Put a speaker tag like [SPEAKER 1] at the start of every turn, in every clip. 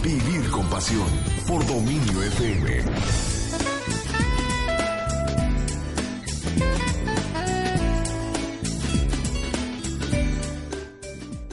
[SPEAKER 1] Vivir con pasión por Dominio FM.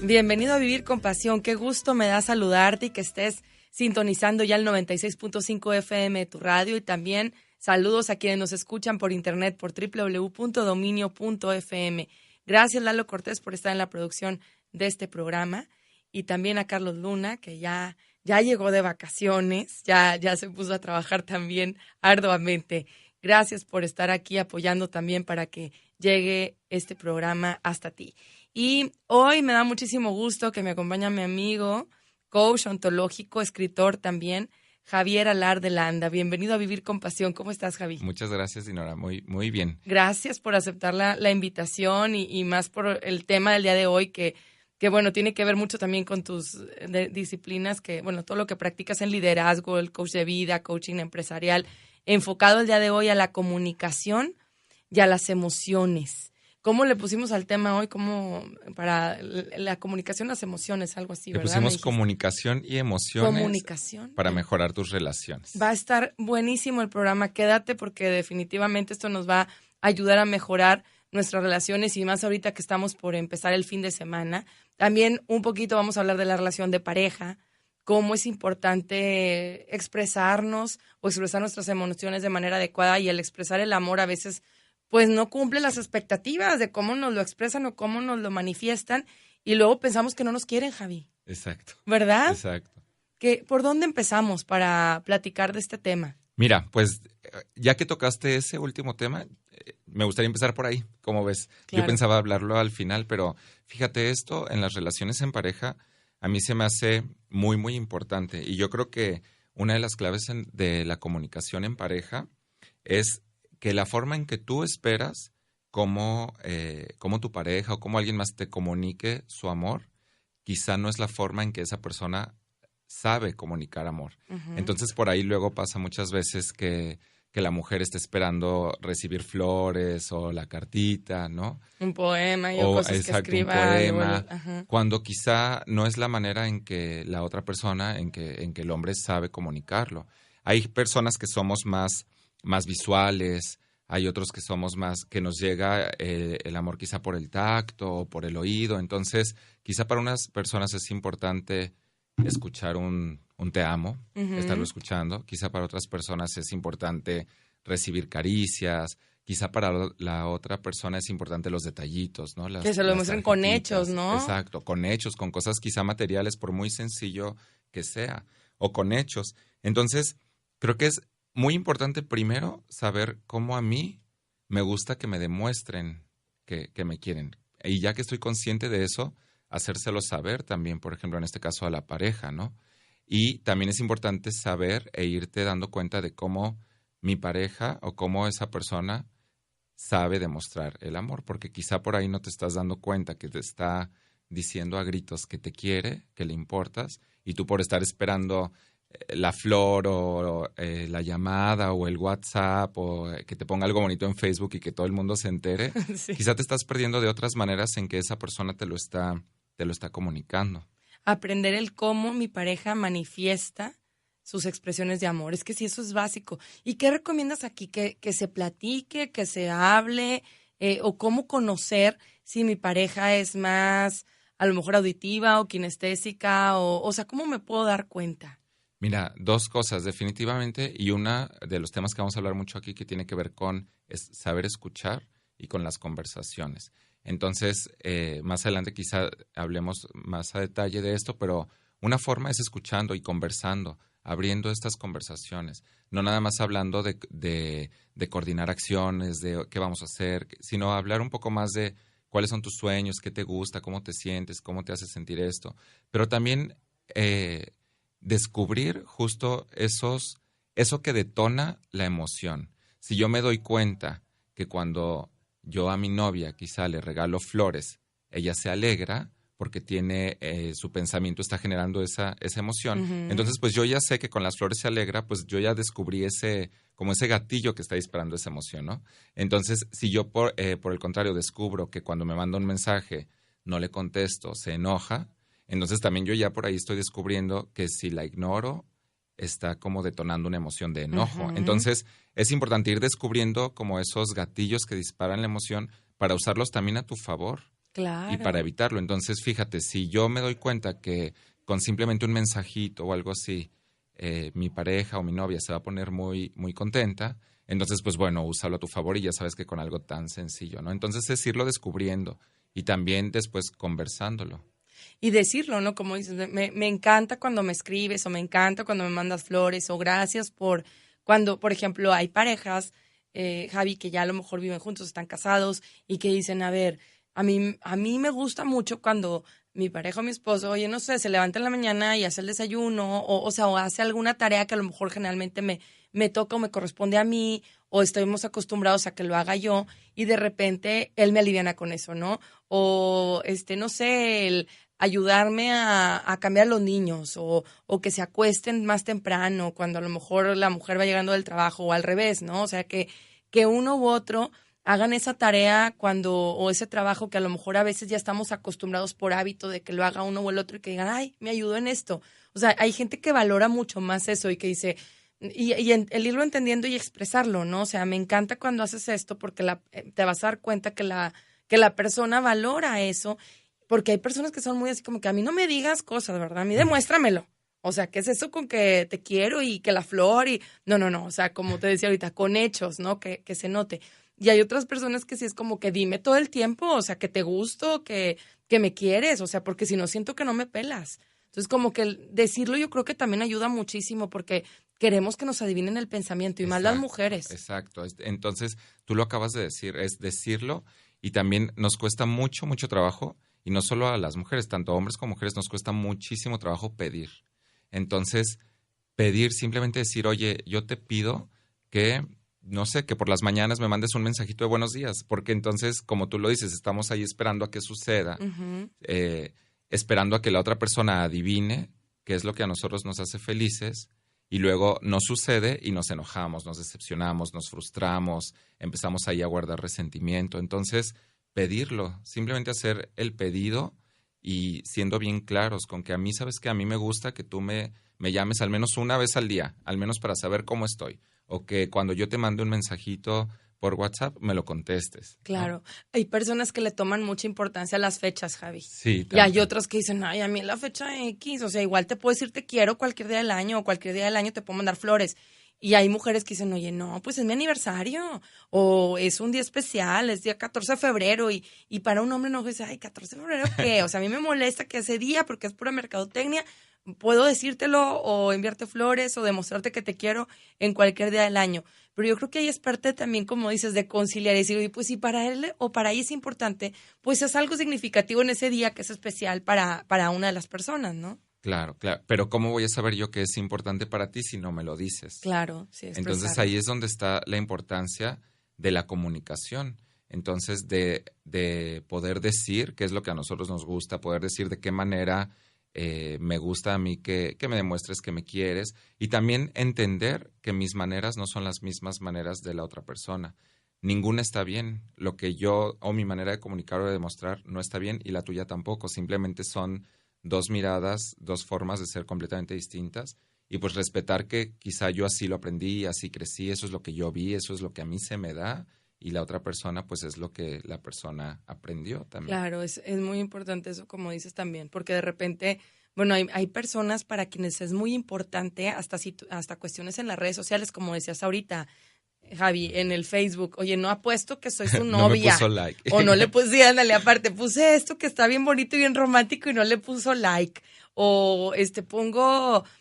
[SPEAKER 2] Bienvenido a Vivir con Pasión. Qué gusto me da saludarte y que estés sintonizando ya el 96.5 FM de tu radio, y también saludos a quienes nos escuchan por internet por www.dominio.fm. Gracias, Lalo Cortés, por estar en la producción de este programa, y también a Carlos Luna, que ya llegó de vacaciones, ya se puso a trabajar también arduamente. Gracias por estar aquí apoyando también para que llegue este programa hasta ti. Y hoy me da muchísimo gusto que me acompañe mi amigo, coach ontológico, escritor también, Javier Alar de Landa. Bienvenido a Vivir con Pasión. ¿Cómo estás, Javi?
[SPEAKER 3] Muchas gracias, Dinora. Muy bien.
[SPEAKER 2] Gracias por aceptar la invitación y más por el tema del día de hoy, que bueno, tiene que ver mucho también con tus disciplinas, que bueno, todo lo que practicas en liderazgo, el coach de vida, coaching empresarial, enfocado el día de hoy a la comunicación y a las emociones. ¿Cómo le pusimos al tema hoy? ¿Cómo para la comunicación, las emociones, algo así,
[SPEAKER 3] le
[SPEAKER 2] verdad?
[SPEAKER 3] pusimos comunicación y emociones.
[SPEAKER 2] Comunicación.
[SPEAKER 3] Para mejorar tus relaciones.
[SPEAKER 2] Va a estar buenísimo el programa. Quédate, porque definitivamente esto nos va a ayudar a mejorar nuestras relaciones, y más ahorita que estamos por empezar el fin de semana. También un poquito vamos a hablar de la relación de pareja, cómo es importante expresarnos o expresar nuestras emociones de manera adecuada, y el expresar el amor a veces pues no cumple las expectativas de cómo nos lo expresan o cómo nos lo manifiestan, y luego pensamos que no nos quieren, Javi.
[SPEAKER 3] Exacto.
[SPEAKER 2] ¿Verdad?
[SPEAKER 3] Exacto.
[SPEAKER 2] ¿Por dónde empezamos para platicar de este tema?
[SPEAKER 3] Mira, pues ya que tocaste ese último tema, me gustaría empezar por ahí. ¿Cómo ves?
[SPEAKER 2] Claro.
[SPEAKER 3] Yo pensaba hablarlo al final, pero fíjate, esto en las relaciones en pareja a mí se me hace muy, muy importante. Y yo creo que una de las claves de la comunicación en pareja es que la forma en que tú esperas cómo tu pareja o cómo alguien más te comunique su amor, quizá no es la forma en que esa persona sabe comunicar amor.
[SPEAKER 2] Uh-huh.
[SPEAKER 3] Entonces, por ahí luego pasa muchas veces que la mujer está esperando recibir flores o la cartita, ¿no?
[SPEAKER 2] Un poema y cosas
[SPEAKER 3] exacto,
[SPEAKER 2] que escriba.
[SPEAKER 3] un poema,
[SPEAKER 2] uh-huh.
[SPEAKER 3] Cuando quizá no es la manera en que la otra persona, en que el hombre sabe comunicarlo. Hay personas que somos más visuales, hay otros que somos más, que nos llega el amor quizá por el tacto o por el oído. Entonces, quizá para unas personas es importante escuchar un te amo, uh-huh, estarlo escuchando. Quizá para otras personas es importante recibir caricias. Quizá para la otra persona es importante los detallitos, ¿no?
[SPEAKER 2] Que se lo demuestren con hechos, ¿no?
[SPEAKER 3] Exacto, con hechos, con cosas quizá materiales, por muy sencillo que sea, o con hechos. Entonces, creo que es muy importante primero saber cómo a mí me gusta que me demuestren que me quieren. Y ya que estoy consciente de eso, hacérselo saber también, por ejemplo, en este caso a la pareja, ¿no? Y también es importante saber e irte dando cuenta de cómo mi pareja o cómo esa persona sabe demostrar el amor, porque quizá por ahí no te estás dando cuenta que te está diciendo a gritos que te quiere, que le importas, y tú por estar esperando la flor o la llamada o el WhatsApp o que te ponga algo bonito en Facebook y que todo el mundo se entere, sí, quizá te estás perdiendo de otras maneras en que esa persona te lo está comunicando.
[SPEAKER 2] Aprender el cómo mi pareja manifiesta sus expresiones de amor. Es que sí, eso es básico. ¿Y qué recomiendas aquí? ¿Que se platique, que se hable? ¿O cómo conocer si mi pareja es más, a lo mejor, auditiva o kinestésica? O sea, ¿cómo me puedo dar cuenta?
[SPEAKER 3] Mira, dos cosas definitivamente, y una de los temas que vamos a hablar mucho aquí que tiene que ver con saber escuchar y con las conversaciones. Entonces, más adelante quizá hablemos más a detalle de esto, pero una forma es escuchando y conversando, abriendo estas conversaciones, no nada más hablando de coordinar acciones, de qué vamos a hacer, sino hablar un poco más de cuáles son tus sueños, qué te gusta, cómo te sientes, cómo te hace sentir esto, pero también descubrir justo eso que detona la emoción. Si yo me doy cuenta que cuando yo a mi novia quizá le regalo flores, ella se alegra porque tiene su pensamiento está generando esa emoción. Uh-huh. Entonces, pues yo ya sé que con las flores se alegra, pues yo ya descubrí ese gatillo que está disparando esa emoción, ¿no? Entonces, si yo por el contrario descubro que cuando me manda un mensaje no le contesto, se enoja, Entonces también yo ya por ahí estoy descubriendo que si la ignoro, está como detonando una emoción de enojo.
[SPEAKER 2] Ujú.
[SPEAKER 3] Entonces es importante ir descubriendo como esos gatillos que disparan la emoción para usarlos también a tu favor y para
[SPEAKER 2] Claro.
[SPEAKER 3] evitarlo. Entonces fíjate, si yo me doy cuenta que con simplemente un mensajito o algo así, mi pareja o mi novia se va a poner muy, muy contenta, entonces pues bueno, úsalo a tu favor y ya sabes que con algo tan sencillo, ¿no? Entonces es irlo descubriendo y también después conversándolo.
[SPEAKER 2] Y decirlo, ¿no? Como dices, me encanta cuando me escribes o me encanta cuando me mandas flores o gracias por cuando, por ejemplo, hay parejas, Javi, que ya a lo mejor viven juntos, están casados y que dicen, a ver, a mí me gusta mucho cuando mi pareja o mi esposo, oye, no sé, se levanta en la mañana y hace el desayuno o hace alguna tarea que a lo mejor generalmente me toca o me corresponde a mí o estamos acostumbrados a que lo haga yo y de repente él me aliviana con eso, ¿no? O, no sé, el ayudarme a cambiar a los niños o que se acuesten más temprano cuando a lo mejor la mujer va llegando del trabajo o al revés, ¿no? O sea, que uno u otro hagan esa tarea o ese trabajo que a lo mejor a veces ya estamos acostumbrados por hábito de que lo haga uno o el otro y que digan, ay, me ayudó en esto. O sea, hay gente que valora mucho más eso y que dice, el irlo entendiendo y expresarlo, ¿no? O sea, me encanta cuando haces esto porque te vas a dar cuenta que la persona valora eso, porque hay personas que son muy así como que a mí no me digas cosas, ¿verdad? A mí demuéstramelo. O sea, ¿qué es eso con que te quiero y que la flor y... No, no, no. O sea, como te decía ahorita, con hechos, ¿no? Que se note. Y hay otras personas que sí es como que dime todo el tiempo, o sea, que te gusto, que me quieres, o sea, porque si no siento que no me pelas. Entonces, como que decirlo yo creo que también ayuda muchísimo porque queremos que nos adivinen el pensamiento y más las
[SPEAKER 3] Exacto,
[SPEAKER 2] mujeres.
[SPEAKER 3] exacto. Entonces, tú lo acabas de decir, es decirlo y también nos cuesta mucho, mucho trabajo y no solo a las mujeres, tanto a hombres como mujeres nos cuesta muchísimo trabajo pedir. Entonces, pedir, simplemente decir, oye, yo te pido que, no sé, que por las mañanas me mandes un mensajito de buenos días, porque entonces, como tú lo dices, estamos ahí esperando a que suceda,
[SPEAKER 2] Ujú.
[SPEAKER 3] esperando a que la otra persona adivine qué es lo que a nosotros nos hace felices y luego no sucede y nos enojamos, nos decepcionamos, nos frustramos, empezamos ahí a guardar resentimiento. Entonces, pedirlo, simplemente hacer el pedido y siendo bien claros con que a mí, sabes que a mí me gusta que tú me llames al menos una vez al día, al menos para saber cómo estoy, o que cuando yo te mande un mensajito por WhatsApp me lo contestes, ¿no?
[SPEAKER 2] Claro, hay personas que le toman mucha importancia a las fechas, Javi.
[SPEAKER 3] Sí,
[SPEAKER 2] Y hay
[SPEAKER 3] también.
[SPEAKER 2] otros que dicen, ay, a mí la fecha X, o sea, igual te puedo decir te quiero cualquier día del año o cualquier día del año te puedo mandar flores. Y hay mujeres que dicen, oye, no, pues es mi aniversario o es un día especial, es día 14 de febrero y para un hombre no dice, ay, 14 de febrero, ¿qué? O sea, a mí me molesta que ese día porque es pura mercadotecnia, puedo decírtelo o enviarte flores o demostrarte que te quiero en cualquier día del año. Pero yo creo que ahí es parte también, como dices, de conciliar y decir, oye, pues si para él o para ella es importante, pues es algo significativo en ese día que es especial para una de las personas, ¿no?
[SPEAKER 3] Claro, claro. Pero ¿cómo voy a saber yo que es importante para ti si no me lo dices?
[SPEAKER 2] Claro, sí,
[SPEAKER 3] Entonces
[SPEAKER 2] expresarlo.
[SPEAKER 3] ahí es donde está la importancia de la comunicación. Entonces, de poder decir qué es lo que a nosotros nos gusta, poder decir de qué manera me gusta a mí que me demuestres que me quieres y también entender que mis maneras no son las mismas maneras de la otra persona. Ninguna está bien. Lo que yo o mi manera de comunicar o de demostrar no está bien y la tuya tampoco. Simplemente son dos miradas, dos formas de ser completamente distintas y pues respetar que quizá yo así lo aprendí, así crecí, eso es lo que yo vi, eso es lo que a mí se me da y la otra persona pues es lo que la persona aprendió también.
[SPEAKER 2] Claro, es muy importante eso, como dices también, porque de repente, bueno, hay personas para quienes es muy importante hasta cuestiones en las redes sociales, como decías ahorita, Javi, en el Facebook, oye, no apuesto que soy su
[SPEAKER 3] No me
[SPEAKER 2] novia.
[SPEAKER 3] puso like.
[SPEAKER 2] O no le puse, sí, ándale, aparte, puse esto que está bien bonito y bien romántico y no le puso like. O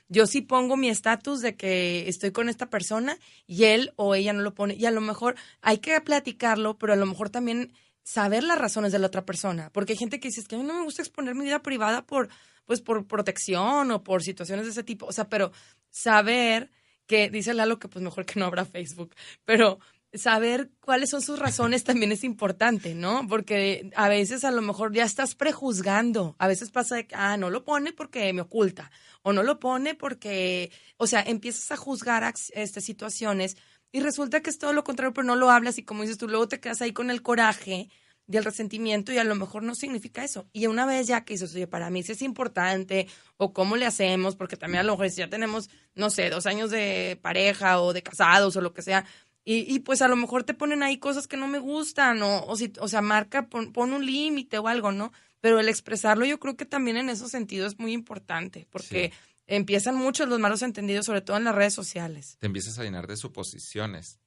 [SPEAKER 2] yo sí pongo mi estatus de que estoy con esta persona y él o ella no lo pone. Y a lo mejor hay que platicarlo, pero a lo mejor también saber las razones de la otra persona. Porque hay gente que dice, es que a mí no me gusta exponer mi vida privada por protección o por situaciones de ese tipo. O sea, pero saber que dice Lalo que pues mejor que no abra Facebook, pero saber cuáles son sus razones también es importante, ¿no? Porque a veces a lo mejor ya estás prejuzgando, a veces pasa de que, no lo pone porque me oculta, o no lo pone porque, o sea, empiezas a juzgar situaciones y resulta que es todo lo contrario, pero no lo hablas y como dices tú, luego te quedas ahí con el coraje del resentimiento y a lo mejor no significa eso. Y una vez ya que dices, oye, para mí sí es importante, o cómo le hacemos, porque también a lo mejor si ya tenemos, no sé, 2 años de pareja o de casados o lo que sea, y pues a lo mejor te ponen ahí cosas que no me gustan, o sea, marca, pon un límite o algo, ¿no? Pero el expresarlo yo creo que también en esos sentidos es muy importante, porque empiezan muchos los malos entendidos, sobre todo en las redes sociales.
[SPEAKER 3] Te empiezas a llenar de suposiciones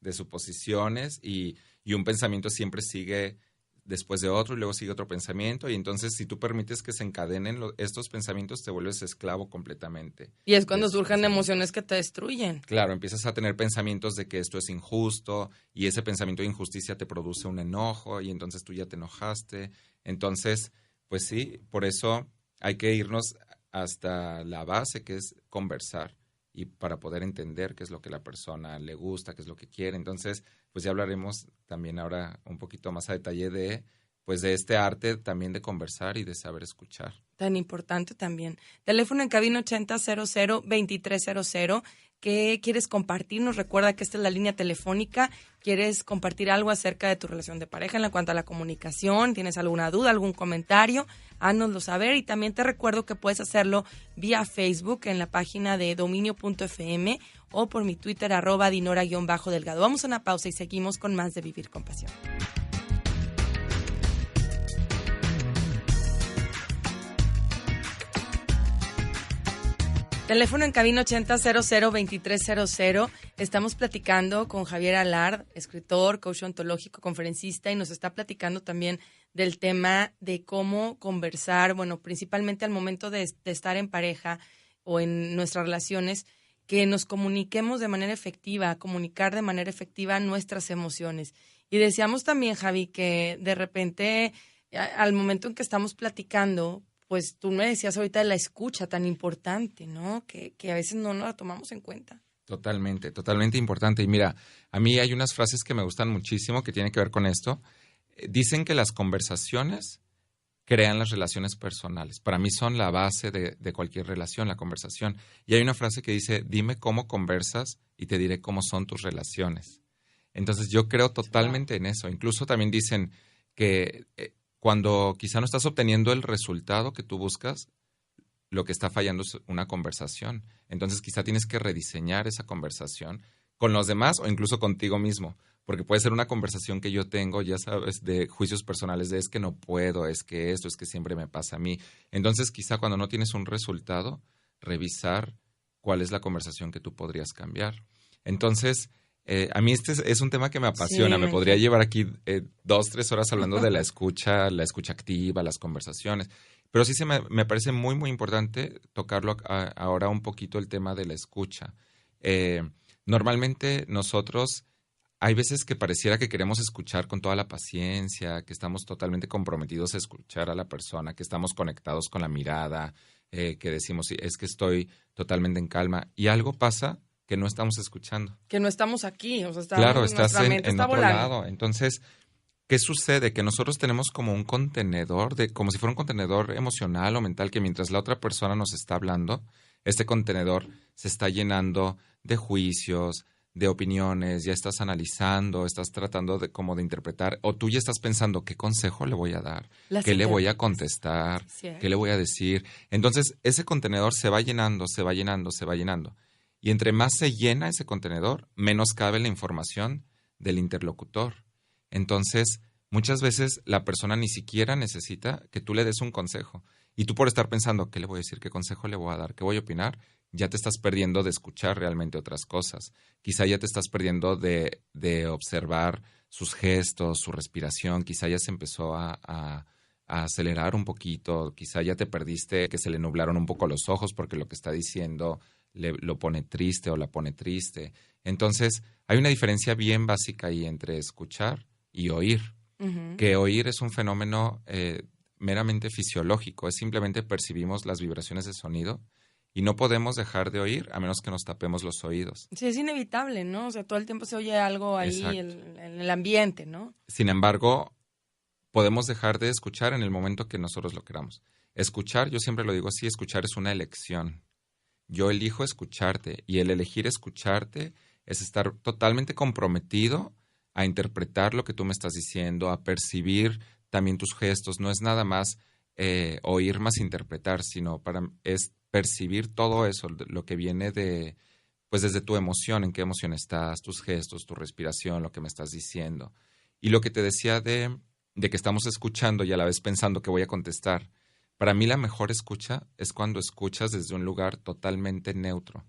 [SPEAKER 3] y un pensamiento siempre sigue después de otro y luego sigue otro pensamiento y entonces si tú permites que se encadenen estos pensamientos te vuelves esclavo completamente.
[SPEAKER 2] Y es cuando surgen emociones que te destruyen.
[SPEAKER 3] Claro, empiezas a tener pensamientos de que esto es injusto y ese pensamiento de injusticia te produce un enojo y entonces tú ya te enojaste. Entonces, pues sí, por eso hay que irnos hasta la base que es conversar y para poder entender qué es lo que la persona le gusta, qué es lo que quiere. Entonces, pues ya hablaremos también ahora un poquito más a detalle de este arte también de conversar y de saber escuchar.
[SPEAKER 2] Tan importante también. Teléfono en cabina 8000-2300. ¿Qué quieres compartirnos? Recuerda que esta es la línea telefónica. ¿Quieres compartir algo acerca de tu relación de pareja en cuanto a la comunicación? ¿Tienes alguna duda, algún comentario? Hánoslo saber. Y también te recuerdo que puedes hacerlo vía Facebook en la página de dominio.fm o por mi Twitter @dinora_delgado. Vamos a una pausa y seguimos con más de Vivir con Pasión. Teléfono en cabina 8000-2300. Estamos platicando con Javier Alard, escritor, coach ontológico, conferencista, y nos está platicando también del tema de cómo conversar, bueno, principalmente al momento de estar en pareja o en nuestras relaciones, que nos comuniquemos de manera efectiva, comunicar de manera efectiva nuestras emociones. Y decíamos también, Javi, que de repente, al momento en que estamos platicando, pues tú me decías ahorita de la escucha tan importante, ¿no? Que a veces no la tomamos en cuenta.
[SPEAKER 3] Totalmente, totalmente importante. Y mira, a mí hay unas frases que me gustan muchísimo que tienen que ver con esto. Dicen que las conversaciones crean las relaciones personales. Para mí son la base de cualquier relación, la conversación. Y hay una frase que dice, dime cómo conversas y te diré cómo son tus relaciones. Entonces yo creo totalmente en eso. Incluso también dicen que cuando quizá no estás obteniendo el resultado que tú buscas, lo que está fallando es una conversación. Entonces quizá tienes que rediseñar esa conversación con los demás o incluso contigo mismo. Porque puede ser una conversación que yo tengo, ya sabes, de juicios personales, de es que no puedo, es que esto, es que siempre me pasa a mí. Entonces quizá cuando no tienes un resultado, revisar cuál es la conversación que tú podrías cambiar. Entonces, a mí este es un tema que me apasiona. Sí, me podría llevar aquí 2-3 horas hablando de la escucha activa, las conversaciones. Pero sí me parece muy, muy importante tocarlo ahora un poquito el tema de la escucha. Normalmente nosotros, hay veces que pareciera que queremos escuchar con toda la paciencia, que estamos totalmente comprometidos a escuchar a la persona, que estamos conectados con la mirada, que decimos, es que estoy totalmente en calma. Y algo pasa que no estamos escuchando.
[SPEAKER 2] Que no estamos aquí, o sea,
[SPEAKER 3] claro, estás
[SPEAKER 2] nuestra mente
[SPEAKER 3] en
[SPEAKER 2] está
[SPEAKER 3] otro
[SPEAKER 2] volando.
[SPEAKER 3] lado. Entonces, ¿qué sucede? Que nosotros tenemos como un contenedor, como si fuera un contenedor emocional o mental, que mientras la otra persona nos está hablando, este contenedor se está llenando de juicios, de opiniones, ya estás analizando, estás tratando de interpretar, o tú ya estás pensando, ¿qué consejo le voy a dar? ¿Qué le voy a contestar? ¿Qué le voy a decir? Entonces, ese contenedor se va llenando, se va llenando, se va llenando. Y entre más se llena ese contenedor, menos cabe la información del interlocutor. Entonces, muchas veces la persona ni siquiera necesita que tú le des un consejo. Y tú por estar pensando, ¿qué le voy a decir? ¿Qué consejo le voy a dar? ¿Qué voy a opinar? Ya te estás perdiendo de escuchar realmente otras cosas. Quizá ya te estás perdiendo de observar sus gestos, su respiración. Quizá ya se empezó a acelerar un poquito. Quizá ya te perdiste, que se le nublaron un poco los ojos porque lo que está diciendo lo pone triste o la pone triste. Entonces, hay una diferencia bien básica ahí entre escuchar y oír. Uh-huh. Que oír es un fenómeno meramente fisiológico. Es simplemente percibimos las vibraciones de sonido y no podemos dejar de oír a menos que nos tapemos los oídos.
[SPEAKER 2] Sí, es inevitable, ¿no? O sea, todo el tiempo se oye algo ahí en el ambiente, ¿no?
[SPEAKER 3] Sin embargo, podemos dejar de escuchar en el momento que nosotros lo queramos. Escuchar, yo siempre lo digo así, escuchar es una elección. Yo elijo escucharte y el elegir escucharte es estar totalmente comprometido a interpretar lo que tú me estás diciendo, a percibir también tus gestos. No es nada más oír más interpretar, sino es percibir todo eso, lo que viene de, pues desde tu emoción, en qué emoción estás, tus gestos, tu respiración, lo que me estás diciendo. Y lo que te decía de que estamos escuchando y a la vez pensando que voy a contestar. Para mí la mejor escucha es cuando escuchas desde un lugar totalmente neutro.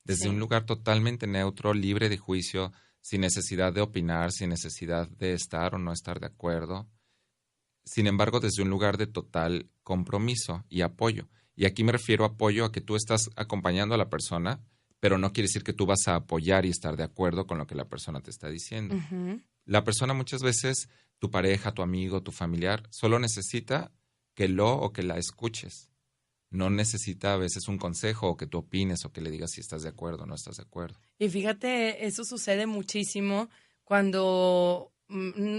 [SPEAKER 3] Desde un lugar totalmente neutro, libre de juicio, sin necesidad de opinar, sin necesidad de estar o no estar de acuerdo. Sin embargo, desde un lugar de total compromiso y apoyo. Y aquí me refiero a apoyo a que tú estás acompañando a la persona, pero no quiere decir que tú vas a apoyar y estar de acuerdo con lo que la persona te está diciendo.
[SPEAKER 2] Ujú.
[SPEAKER 3] La persona muchas veces, tu pareja, tu amigo, tu familiar, solo necesita que lo o que la escuches. No necesita a veces un consejo o que tú opines o que le digas si estás de acuerdo o no estás de acuerdo.
[SPEAKER 2] Y fíjate, eso sucede muchísimo cuando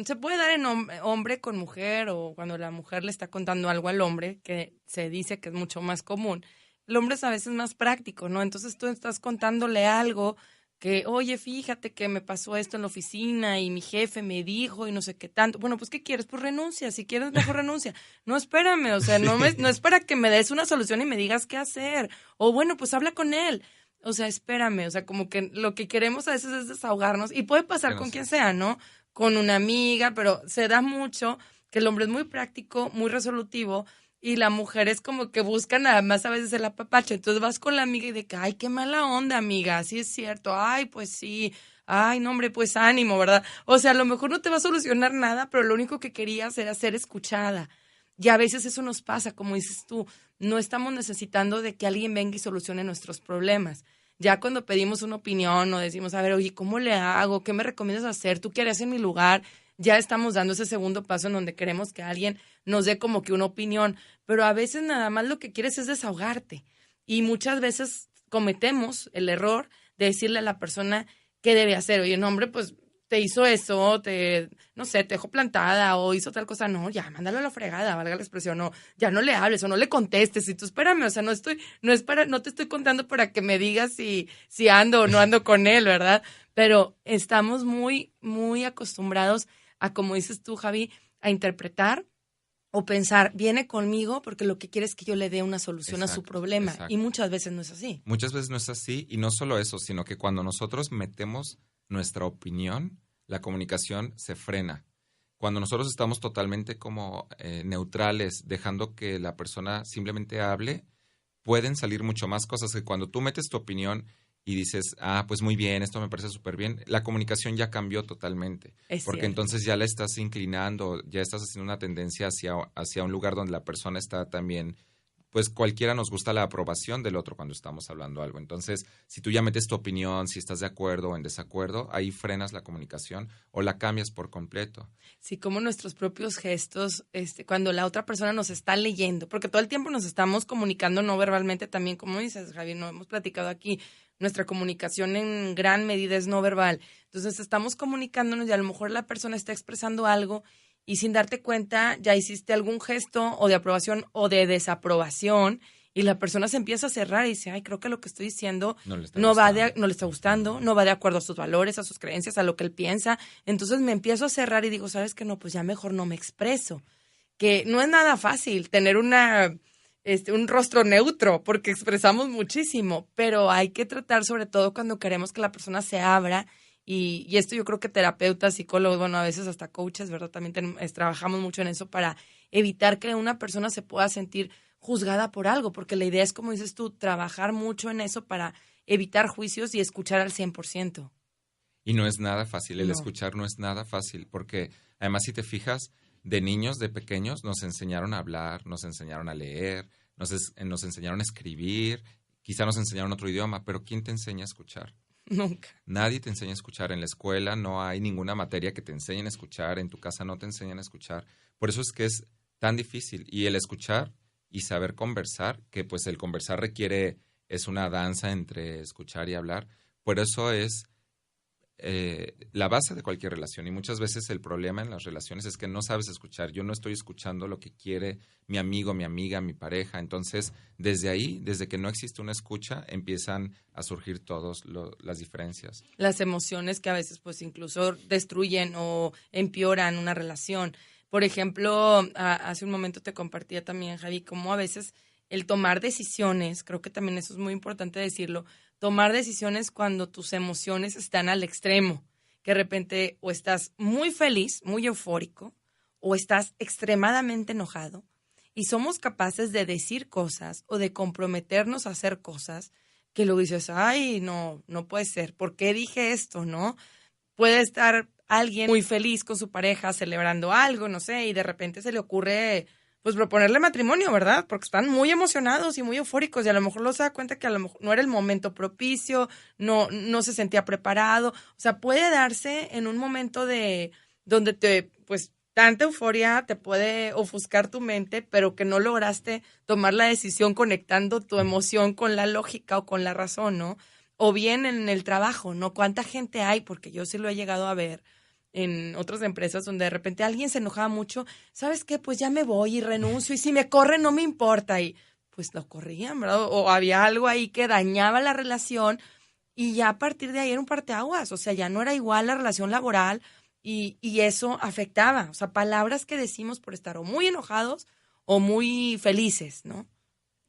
[SPEAKER 2] se puede dar en hombre con mujer o cuando la mujer le está contando algo al hombre, que se dice que es mucho más común. El hombre es a veces más práctico, ¿no? Entonces tú estás contándole algo que, oye, fíjate que me pasó esto en la oficina y mi jefe me dijo y no sé qué tanto. Bueno, pues, ¿qué quieres? Pues renuncia. Si quieres, mejor renuncia. No, espérame, o sea, no es para que me des una solución y me digas qué hacer. O bueno, pues habla con él. O sea, espérame, o sea, como que lo que queremos a veces es desahogarnos y puede pasar
[SPEAKER 3] Que no
[SPEAKER 2] con
[SPEAKER 3] sé.
[SPEAKER 2] quien sea, ¿no? Con una amiga, pero se da mucho que el hombre es muy práctico, muy resolutivo y la mujer es como que busca nada más a veces el apapacho. Entonces vas con la amiga y de que, ay, qué mala onda, amiga, sí es cierto, ay, pues sí, ay, no, hombre, pues ánimo, ¿verdad? O sea, a lo mejor no te va a solucionar nada, pero lo único que querías era ser escuchada. Y a veces eso nos pasa, como dices tú, no estamos necesitando de que alguien venga y solucione nuestros problemas. Ya cuando pedimos una opinión o decimos, a ver, oye, ¿cómo le hago? ¿Qué me recomiendas hacer? ¿Tú qué harías en mi lugar? Ya estamos dando ese segundo paso en donde queremos que alguien nos dé como que una opinión, pero a veces nada más lo que quieres es desahogarte. Y muchas veces cometemos el error de decirle a la persona qué debe hacer. Oye, no, hombre, pues te hizo eso, no sé, te dejó plantada o hizo tal cosa. No, ya, mándalo a la fregada, valga la expresión. No, ya no le hables o no le contestes. Y tú espérame, o sea, no te estoy contando para que me digas si ando o no ando con él, ¿verdad? Pero estamos muy, muy acostumbrados a, como dices tú, Javi, a interpretar o pensar, viene conmigo porque lo que quiere es que yo le dé una solución a su
[SPEAKER 3] Exacto,
[SPEAKER 2] problema. Y
[SPEAKER 3] exacto.
[SPEAKER 2] muchas veces no es así.
[SPEAKER 3] Muchas veces no es así y no solo eso, sino que cuando nosotros metemos nuestra opinión, la comunicación se frena. Cuando nosotros estamos totalmente como neutrales, dejando que la persona simplemente hable, pueden salir mucho más cosas que cuando tú metes tu opinión y dices, ah, pues muy bien, esto me parece súper bien, la comunicación ya cambió totalmente.
[SPEAKER 2] Es
[SPEAKER 3] Porque
[SPEAKER 2] cierto.
[SPEAKER 3] entonces ya la estás inclinando, ya estás haciendo una tendencia hacia un lugar donde la persona está también, pues cualquiera nos gusta la aprobación del otro cuando estamos hablando algo. Entonces, si tú ya metes tu opinión, si estás de acuerdo o en desacuerdo, ahí frenas la comunicación o la cambias por completo.
[SPEAKER 2] Sí, como nuestros propios gestos, cuando la otra persona nos está leyendo, porque todo el tiempo nos estamos comunicando no verbalmente también, como dices, Javier, no hemos platicado aquí, nuestra comunicación en gran medida es no verbal. Entonces estamos comunicándonos y a lo mejor la persona está expresando algo y sin darte cuenta ya hiciste algún gesto o de aprobación o de desaprobación y la persona se empieza a cerrar y dice, ay, creo que lo que estoy diciendo
[SPEAKER 3] No le está gustando.
[SPEAKER 2] no le está gustando, no va de acuerdo a sus valores, a sus creencias, a lo que él piensa. Entonces me empiezo a cerrar y digo, ¿sabes qué? No, pues ya mejor no me expreso. Que no es nada fácil tener un rostro neutro, porque expresamos muchísimo, pero hay que tratar, sobre todo cuando queremos que la persona se abra, y esto yo creo que terapeutas, psicólogos, bueno, a veces hasta coaches, ¿verdad? También trabajamos mucho en eso para evitar que una persona se pueda sentir juzgada por algo, porque la idea es, como dices tú, trabajar mucho en eso para evitar juicios y escuchar al 100%.
[SPEAKER 3] Y no es nada fácil, el
[SPEAKER 2] No.
[SPEAKER 3] escuchar no es nada fácil, porque además si te fijas, de niños, de pequeños, nos enseñaron a hablar, nos enseñaron a leer, nos enseñaron a escribir, quizá nos enseñaron otro idioma, pero ¿quién te enseña a escuchar?
[SPEAKER 2] Nunca.
[SPEAKER 3] Nadie te enseña a escuchar. En la escuela no hay ninguna materia que te enseñen a escuchar, en tu casa no te enseñan a escuchar. Por eso es que es tan difícil. Y el escuchar y saber conversar, que pues el conversar es una danza entre escuchar y hablar, por eso es la base de cualquier relación. Y muchas veces el problema en las relaciones es que no sabes escuchar. Yo no estoy escuchando lo que quiere mi amigo, mi amiga, mi pareja. Entonces, desde ahí, desde que no existe una escucha, empiezan a surgir todas las diferencias.
[SPEAKER 2] Las emociones que a veces pues incluso destruyen o empeoran una relación. Por ejemplo, hace un momento te compartía también, Javi, cómo a veces el tomar decisiones, creo que también eso es muy importante decirlo, tomar decisiones cuando tus emociones están al extremo, que de repente o estás muy feliz, muy eufórico, o estás extremadamente enojado, y somos capaces de decir cosas o de comprometernos a hacer cosas que luego dices, ay, no puede ser, ¿por qué dije esto, no? Puede estar alguien muy feliz con su pareja celebrando algo, no sé, y de repente se le ocurre, pues, proponerle matrimonio, ¿verdad? Porque están muy emocionados y muy eufóricos y a lo mejor no se da cuenta que a lo mejor no era el momento propicio, no se sentía preparado. O sea, puede darse en un momento de donde pues, tanta euforia te puede ofuscar tu mente, pero que no lograste tomar la decisión conectando tu emoción con la lógica o con la razón, ¿no? O bien en el trabajo, ¿no? ¿Cuánta gente hay? Porque yo sí lo he llegado a ver en otras empresas donde de repente alguien se enojaba mucho, ¿sabes qué? Pues ya me voy y renuncio y si me corren no me importa y pues lo corrían, ¿verdad? O había algo ahí que dañaba la relación y ya a partir de ahí era un parteaguas, o sea, ya no era igual la relación laboral y eso afectaba, o sea, palabras que decimos por estar o muy enojados o muy felices, ¿no?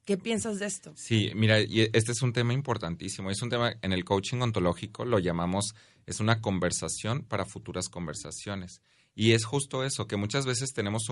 [SPEAKER 2] ¿Qué piensas de esto?
[SPEAKER 3] Sí, mira, y este es un tema importantísimo. Es un tema en el coaching ontológico, lo llamamos, es una conversación para futuras conversaciones. Y es justo eso, que muchas veces tenemos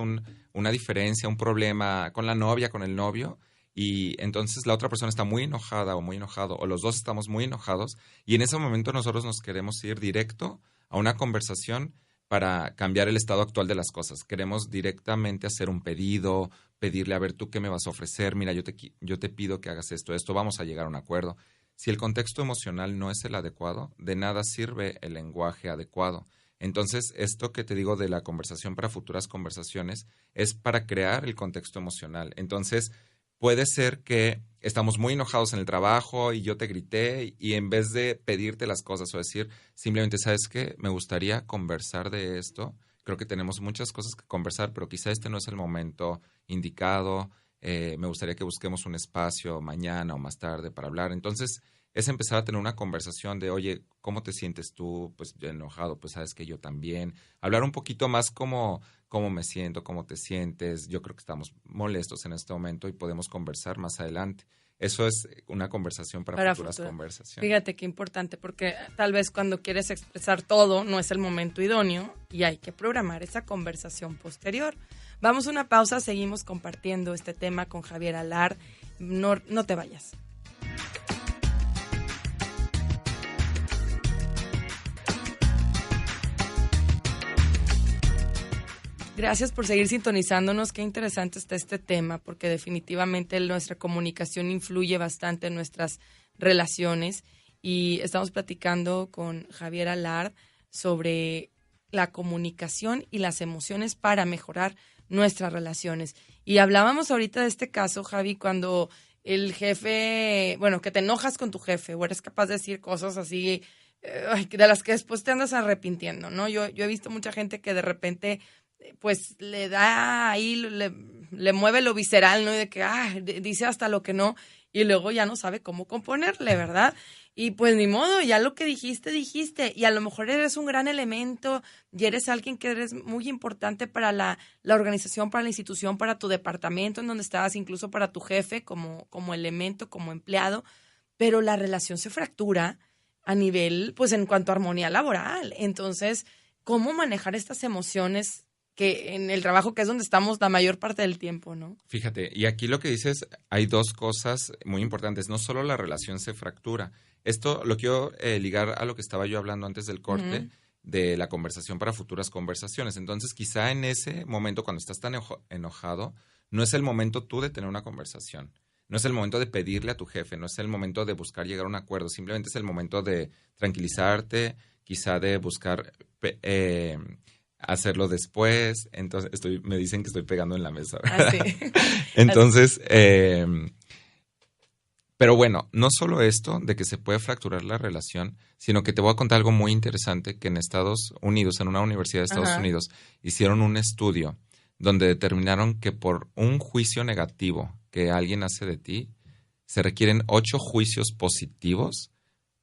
[SPEAKER 3] una diferencia, un problema con la novia, con el novio, y entonces la otra persona está muy enojada o muy enojado, o los dos estamos muy enojados, y en ese momento nosotros nos queremos ir directo a una conversación para cambiar el estado actual de las cosas. Queremos directamente hacer un pedido, pedirle, a ver, ¿tú qué me vas a ofrecer? Mira, yo te pido que hagas esto, vamos a llegar a un acuerdo. Si el contexto emocional no es el adecuado, de nada sirve el lenguaje adecuado. Entonces, esto que te digo de la conversación para futuras conversaciones es para crear el contexto emocional. Entonces, puede ser que estamos muy enojados en el trabajo y yo te grité y en vez de pedirte las cosas o decir simplemente, ¿sabes qué? Me gustaría conversar de esto. Creo que tenemos muchas cosas que conversar, pero quizá este no es el momento indicado. Me gustaría que busquemos un espacio mañana o más tarde para hablar. Entonces, es empezar a tener una conversación de, oye, ¿cómo te sientes tú? Pues yo enojado, pues sabes que yo también. Hablar un poquito más cómo me siento, cómo te sientes. Yo creo que estamos molestos en este momento y podemos conversar más adelante. Eso es una conversación para futuras conversaciones.
[SPEAKER 2] Fíjate qué importante, porque tal vez cuando quieres expresar todo no es el momento idóneo y hay que programar esa conversación posterior. Vamos a una pausa, seguimos compartiendo este tema con Javier Alard. No te vayas. Gracias por seguir sintonizándonos. Qué interesante está este tema, porque definitivamente nuestra comunicación influye bastante en nuestras relaciones. Y estamos platicando con Javier Alard sobre la comunicación y las emociones para mejorar nuestras relaciones. Y hablábamos ahorita de este caso, Javi, cuando el jefe, bueno, que te enojas con tu jefe o eres capaz de decir cosas así, de las que después te andas arrepintiendo, ¿no? Yo he visto mucha gente que de repente pues le da ahí, le mueve lo visceral, ¿no? Y de que, dice hasta lo que no, y luego ya no sabe cómo componerle, ¿verdad? Y pues ni modo, ya lo que dijiste, y a lo mejor eres un gran elemento y eres alguien que eres muy importante para la organización, para la institución, para tu departamento en donde estabas, incluso para tu jefe como elemento, como empleado, pero la relación se fractura a nivel, pues en cuanto a armonía laboral. Entonces, ¿cómo manejar estas emociones que en el trabajo, que es donde estamos la mayor parte del tiempo, ¿no?
[SPEAKER 3] Fíjate, y aquí lo que dices, hay dos cosas muy importantes. No solo la relación se fractura. Esto lo quiero ligar a lo que estaba yo hablando antes del corte, de la conversación para futuras conversaciones. Entonces, quizá en ese momento, cuando estás tan enojado, no es el momento tú de tener una conversación. No es el momento de pedirle a tu jefe, no es el momento de buscar llegar a un acuerdo. Simplemente es el momento de tranquilizarte, quizá de buscar hacerlo después. Entonces, me dicen que estoy pegando en la mesa.
[SPEAKER 2] Sí.
[SPEAKER 3] Entonces, pero bueno, no solo esto de que se puede fracturar la relación, sino que te voy a contar algo muy interesante que en Estados Unidos, en una universidad de Estados Unidos, hicieron un estudio donde determinaron que por un juicio negativo que alguien hace de ti, se requieren 8 juicios positivos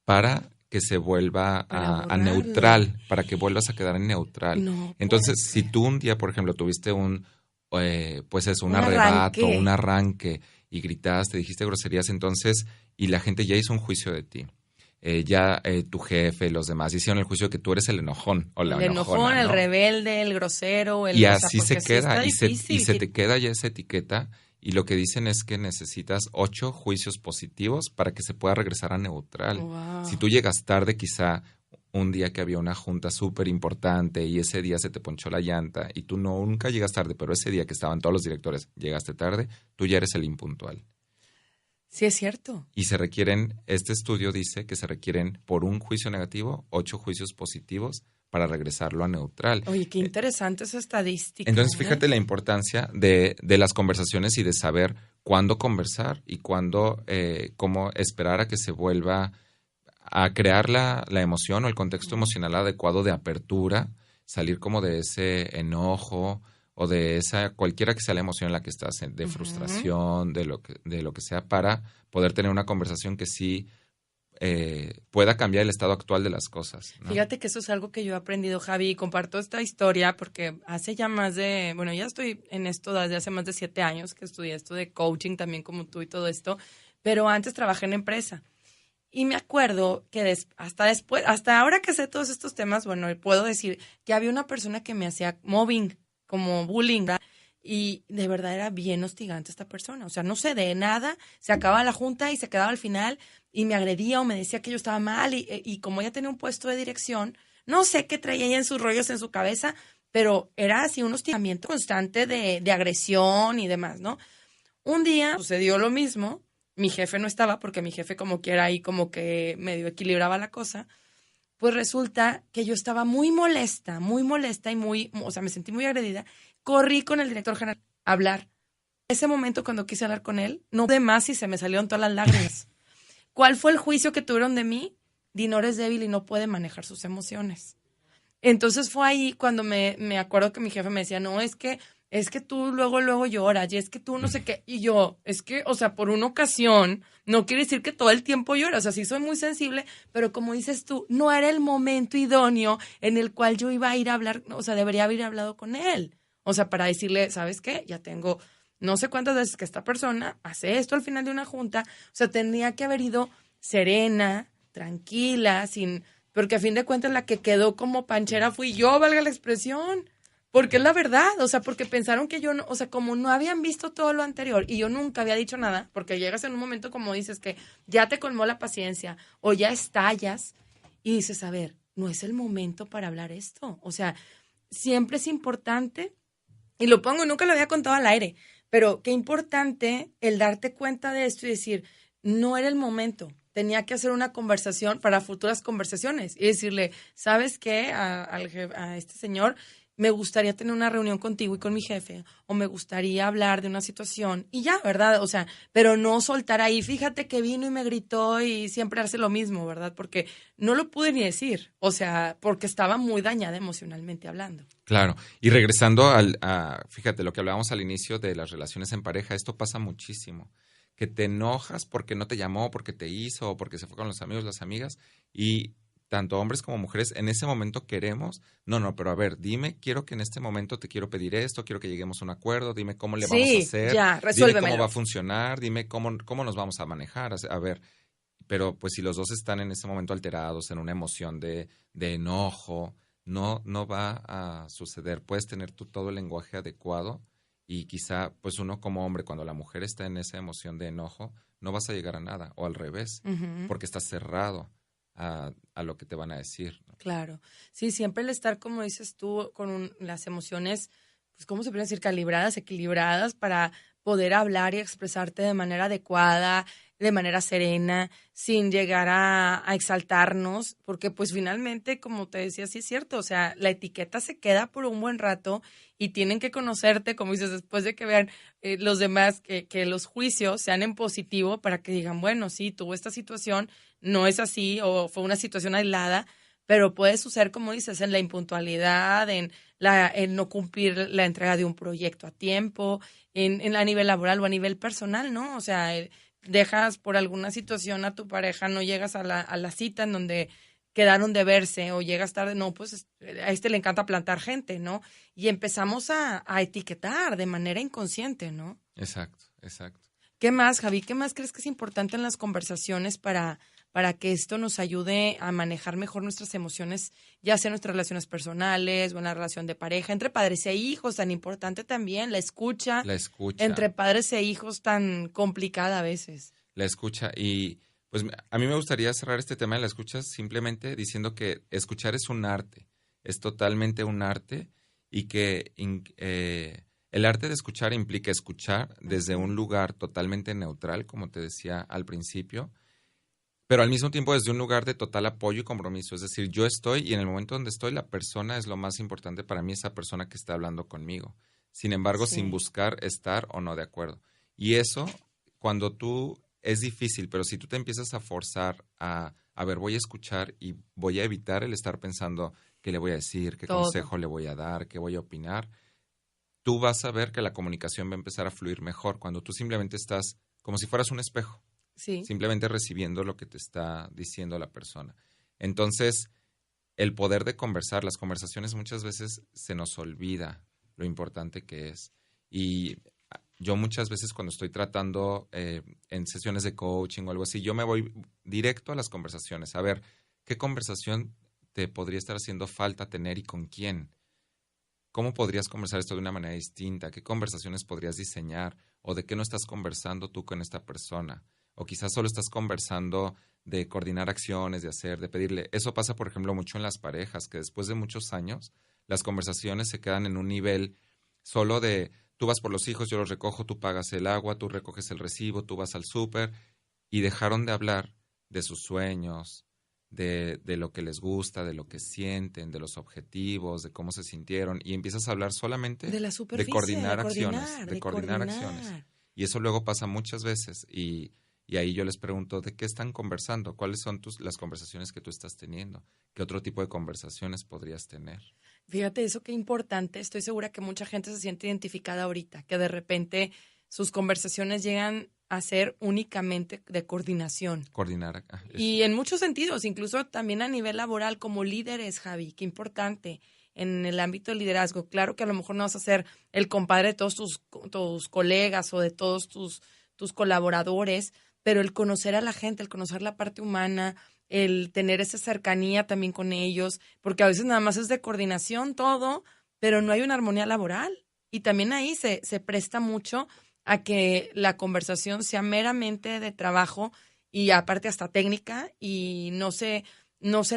[SPEAKER 3] para que se vuelva
[SPEAKER 2] Para
[SPEAKER 3] a neutral, para que vuelvas a quedar en neutral.
[SPEAKER 2] No,
[SPEAKER 3] Entonces,
[SPEAKER 2] pues.
[SPEAKER 3] si tú un día, por ejemplo, tuviste un
[SPEAKER 2] Un
[SPEAKER 3] arrebato,
[SPEAKER 2] arranque.
[SPEAKER 3] un arranque y gritaste, dijiste groserías, entonces, y la gente ya hizo un juicio de ti. Tu jefe, los demás hicieron el juicio de que tú eres el enojón o la
[SPEAKER 2] El
[SPEAKER 3] enojona,
[SPEAKER 2] enojón, el
[SPEAKER 3] ¿no?
[SPEAKER 2] rebelde, el grosero,
[SPEAKER 3] Y
[SPEAKER 2] o sea,
[SPEAKER 3] así
[SPEAKER 2] porque
[SPEAKER 3] se
[SPEAKER 2] así está
[SPEAKER 3] queda, y
[SPEAKER 2] difícil.
[SPEAKER 3] se te queda ya esa etiqueta, y lo que dicen es que necesitas 8 juicios positivos para que se pueda regresar a neutral.
[SPEAKER 2] Wow.
[SPEAKER 3] Si tú llegas tarde, quizá un día que había una junta súper importante y ese día se te ponchó la llanta y tú nunca llegas tarde, pero ese día que estaban todos los directores, llegaste tarde, tú ya eres el impuntual.
[SPEAKER 2] Sí, es cierto.
[SPEAKER 3] Y este estudio dice que se requieren por un juicio negativo, 8 juicios positivos para regresarlo a neutral.
[SPEAKER 2] Oye, qué interesante esa estadística.
[SPEAKER 3] Entonces, fíjate la importancia de las conversaciones y de saber cuándo conversar y cuándo, cómo esperar a que se vuelva a crear la emoción o el contexto emocional adecuado de apertura, salir como de ese enojo o de esa, cualquiera que sea la emoción en la que estás, de frustración, de lo que sea, para poder tener una conversación que sí pueda cambiar el estado actual de las cosas, ¿no?
[SPEAKER 2] Fíjate que eso es algo que yo he aprendido, Javi, y comparto esta historia porque hace ya ya estoy en esto desde hace más de 7 años que estudié esto de coaching también como tú y todo esto, pero antes trabajé en empresa. Y me acuerdo que hasta ahora que sé todos estos temas, bueno, puedo decir que había una persona que me hacía mobbing, como bullying, ¿verdad? Y de verdad era bien hostigante esta persona. O sea, no sé de nada, se acababa la junta y se quedaba al final y me agredía o me decía que yo estaba mal. Y como ella tenía un puesto de dirección, no sé qué traía ella en sus rollos en su cabeza, pero era así un hostigamiento constante de agresión y demás, ¿no? Un día sucedió lo mismo. Mi jefe no estaba porque mi jefe como que era ahí como que medio equilibraba la cosa. Pues resulta que yo estaba muy molesta y o sea, me sentí muy agredida. Corrí con el director general a hablar. Ese momento cuando quise hablar con él, no pude más y se me salieron todas las lágrimas. ¿Cuál fue el juicio que tuvieron de mí? Dinora es débil y no puede manejar sus emociones. Entonces fue ahí cuando me acuerdo que mi jefe me decía, no, es que tú luego lloras y es que tú no sé qué. Y yo, es que, o sea, por una ocasión, no quiere decir que todo el tiempo lloras. O sea, sí soy muy sensible, pero como dices tú, no era el momento idóneo en el cual yo iba a ir a hablar, o sea, debería haber hablado con él. O sea, para decirle, ¿sabes qué? Ya tengo no sé cuántas veces que esta persona hace esto al final de una junta. O sea, tendría que haber ido serena, tranquila, sin... Porque a fin de cuentas la que quedó como panchera fui yo, valga la expresión. Porque es la verdad, o sea, porque pensaron que yo no, o sea, como no habían visto todo lo anterior y yo nunca había dicho nada, porque llegas en un momento como dices que ya te colmó la paciencia o ya estallas y dices, a ver, no es el momento para hablar esto. O sea, siempre es importante, y lo pongo, nunca lo había contado al aire, pero qué importante el darte cuenta de esto y decir, no era el momento. Tenía que hacer una conversación para futuras conversaciones y decirle, ¿sabes qué? A este señor, me gustaría tener una reunión contigo y con mi jefe, o me gustaría hablar de una situación, y ya, ¿verdad? O sea, pero no soltar ahí, fíjate que vino y me gritó y siempre hace lo mismo, ¿verdad? Porque no lo pude ni decir, o sea, porque estaba muy dañada emocionalmente hablando.
[SPEAKER 3] Claro, y regresando fíjate, lo que hablábamos al inicio de las relaciones en pareja, esto pasa muchísimo, que te enojas porque no te llamó, porque te hizo, o porque se fue con los amigos, las amigas, y tanto hombres como mujeres en ese momento queremos, no, pero a ver, dime, quiero que en este momento te quiero pedir esto, quiero que lleguemos a un acuerdo, dime cómo le vamos a
[SPEAKER 2] Sí,
[SPEAKER 3] hacer,
[SPEAKER 2] ya,
[SPEAKER 3] dime
[SPEAKER 2] resuélvemelo.
[SPEAKER 3] cómo va a funcionar, dime cómo nos vamos a manejar, a ver, pero pues si los dos están en ese momento alterados, en una emoción de enojo, no va a suceder. Puedes tener tú todo el lenguaje adecuado y quizá, pues uno como hombre, cuando la mujer está en esa emoción de enojo, no vas a llegar a nada, o al revés, porque estás cerrado a lo que te van a decir, ¿no?
[SPEAKER 2] Claro. Sí, siempre el estar, como dices tú, con las emociones, pues, ¿cómo se puede decir? Calibradas, equilibradas, para poder hablar y expresarte de manera adecuada, de manera serena, sin llegar a exaltarnos, porque pues finalmente, como te decía, sí es cierto, o sea, la etiqueta se queda por un buen rato y tienen que conocerte, como dices, después de que vean los demás que los juicios sean en positivo para que digan, bueno, sí, tuvo esta situación, no es así, o fue una situación aislada, pero puede suceder, como dices, en la impuntualidad, en no cumplir la entrega de un proyecto a tiempo, a nivel laboral o a nivel personal, ¿no? O sea, dejas por alguna situación a tu pareja, no llegas a la cita en donde quedaron de verse o llegas tarde, no, pues a este le encanta plantar gente, ¿no? Y empezamos a etiquetar de manera inconsciente, ¿no?
[SPEAKER 3] Exacto, exacto.
[SPEAKER 2] ¿Qué más, Javi? ¿Qué más crees que es importante en las conversaciones para que esto nos ayude a manejar mejor nuestras emociones, ya sea en nuestras relaciones personales o en la relación de pareja, entre padres e hijos, tan importante también, la escucha.
[SPEAKER 3] La escucha.
[SPEAKER 2] Entre padres e hijos tan complicada a veces.
[SPEAKER 3] La escucha. Y pues a mí me gustaría cerrar este tema de la escucha simplemente diciendo que escuchar es un arte, es totalmente un arte y que el arte de escuchar implica escuchar desde un lugar totalmente neutral, como te decía al principio, pero al mismo tiempo desde un lugar de total apoyo y compromiso. Es decir, yo estoy y en el momento donde estoy, la persona es lo más importante para mí, esa persona que está hablando conmigo. Sin embargo,
[SPEAKER 2] Sí.
[SPEAKER 3] sin buscar estar o no de acuerdo. Y eso, cuando tú, es difícil, pero si tú te empiezas a forzar a ver, voy a escuchar y voy a evitar el estar pensando qué le voy a decir, qué
[SPEAKER 2] Todo.
[SPEAKER 3] consejo le voy a dar, qué voy a opinar, tú vas a ver que la comunicación va a empezar a fluir mejor cuando tú simplemente estás como si fueras un espejo.
[SPEAKER 2] Sí.
[SPEAKER 3] Simplemente recibiendo lo que te está diciendo la persona. Entonces, el poder de conversar, las conversaciones muchas veces se nos olvida lo importante que es. Y yo muchas veces cuando estoy tratando en sesiones de coaching o algo así, yo me voy directo a las conversaciones. A ver, ¿qué conversación te podría estar haciendo falta tener y con quién? ¿Cómo podrías conversar esto de una manera distinta? ¿Qué conversaciones podrías diseñar? ¿O de qué no estás conversando tú con esta persona? O quizás solo estás conversando de coordinar acciones, de hacer, de pedirle. Eso pasa, por ejemplo, mucho en las parejas, que después de muchos años, las conversaciones se quedan en un nivel solo de tú vas por los hijos, yo los recojo, tú pagas el agua, tú recoges el recibo, tú vas al súper, y dejaron de hablar de sus sueños, de lo que les gusta, de lo que sienten, de los objetivos, de cómo se sintieron, y empiezas a hablar solamente
[SPEAKER 2] De la superficie,
[SPEAKER 3] de coordinar
[SPEAKER 2] de coordinar,
[SPEAKER 3] acciones,
[SPEAKER 2] de coordinar.
[SPEAKER 3] acciones. Y eso luego pasa muchas veces y ahí yo les pregunto, ¿de qué están conversando? ¿Cuáles son las conversaciones que tú estás teniendo? ¿Qué otro tipo de conversaciones podrías tener?
[SPEAKER 2] Fíjate, eso qué importante. Estoy segura que mucha gente se siente identificada ahorita, que de repente sus conversaciones llegan a ser únicamente de coordinación.
[SPEAKER 3] Coordinar.
[SPEAKER 2] Y en muchos sentidos, incluso también a nivel laboral, como líderes, Javi, qué importante en el ámbito del liderazgo. Claro que a lo mejor no vas a ser el compadre de todos tus colegas o de todos tus colaboradores, pero el conocer a la gente, el conocer la parte humana, el tener esa cercanía también con ellos, porque a veces nada más es de coordinación todo, pero no hay una armonía laboral. Y también ahí se presta mucho a que la conversación sea meramente de trabajo y aparte hasta técnica y no se